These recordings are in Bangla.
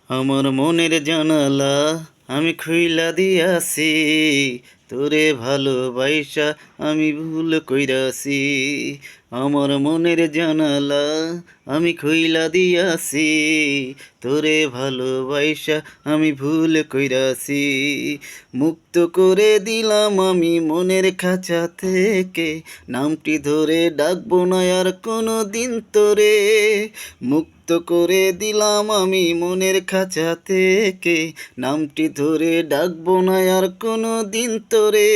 আমার মনের জানালা আমি খুইলা দিয়াছি, তোরে ভালোবাইসা আমি ভুল কইরাছি। আমার মনের জানালা আমি খুইলা দিয়াছি, তোরে ভালোবাইসা আমি ভুল কইরাছি। মুক্ত করে দিলাম আমি মনের খাঁচা থেকে, নামটি ধরে ডাকবো না আর কোনো দিন তোরে। মুক্ত করে দিলাম আমি মনের খাঁচা থেকে, নামটি ধরে ডাকবো না আর কোনো দিন তোরে।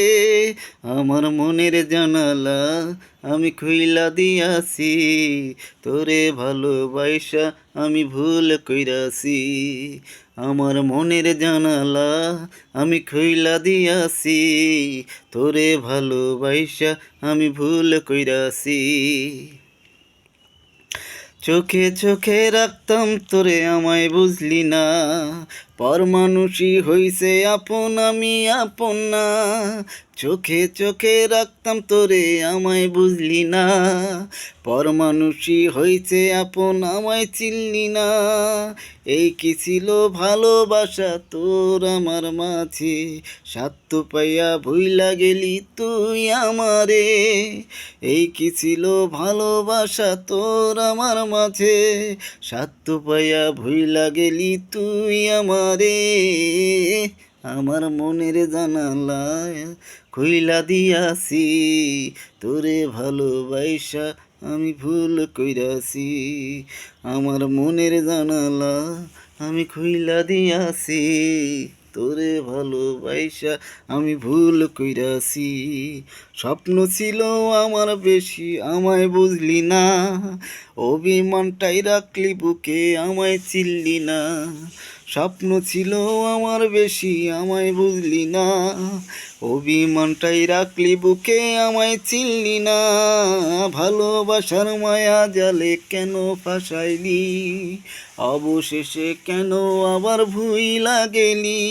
আমার মনের জানালা আমি খুইলা দিয়াছি, তোরে ভালোবাইসা আমি ভুল কইরাছি। আমার মনের জানালা আমি খুইলা দিয়াছি, তোরে ভালোবাইসা আমি ভুল কইরাছি। চোখে চোখে রাখতাম তোরে আমায় বুঝলি না, পর মানুষই হইছে আপন আমি আপন না। চোখে চোখে রাখতাম তোরে আমায় বুঝলি না, পর মানুষই হইছে আপন আমায় চিনলি না। এই কি ছিল ভালোবাসা তোর আমার মাঝে, স্বার্থ পাইয়া ভুইলা গেলি তুই আমারে। এই কি ছিল ভালোবাসা তোর আমার মাঝে, স্বার্থ পাইয়া ভুইলা গেলি তুই আমারে। আমার মনের জানালায় খুইলা দিয়াছি, তোরে ভালোবাইসা আমি ভুল কইরাছি। আমার মনের জানালা আমি খুইলা দিয়াছি, তোরে ভালোবাইসা আমি ভুল কইরাছি। স্বপ্ন ছিল আমার বেশি আমায় বুঝলি না, অভিমানটাই রাখলি বুকে আমায় চিনলি না। স্বপ্ন ছিল আমার বেশি আমায় বুঝলি না, অভিমানটাই রাখলি বুকে আমায় চিনলি না। ভালোবাসার মায়া জালে কেন ফাঁসাইলি, অবশেষে কেন আবার ভুইলা গেলি।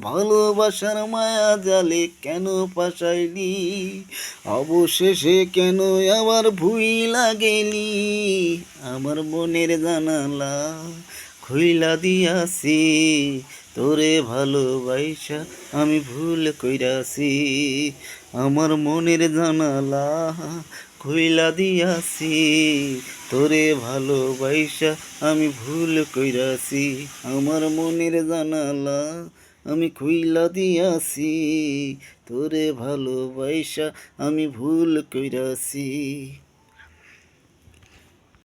ভালোবাসার মায়া জালে কেন ফাঁসাইলি, অবশেষে কেন আবার ভুইলা গেলি। আমার মনের জানালা খুইলা দিয়াছি, তোরে ভালোবাইসা আমি ভুল কইরাছি। আমার মনের জানালা খুইলা দিয়াছি, তোরে ভালোবাইসা আমি ভুল কইরাছি। আমার মনের জানালা আমি খুইলা দিয়াছি, তোরে ভালোবাইসা আমি ভুল কইরাছি।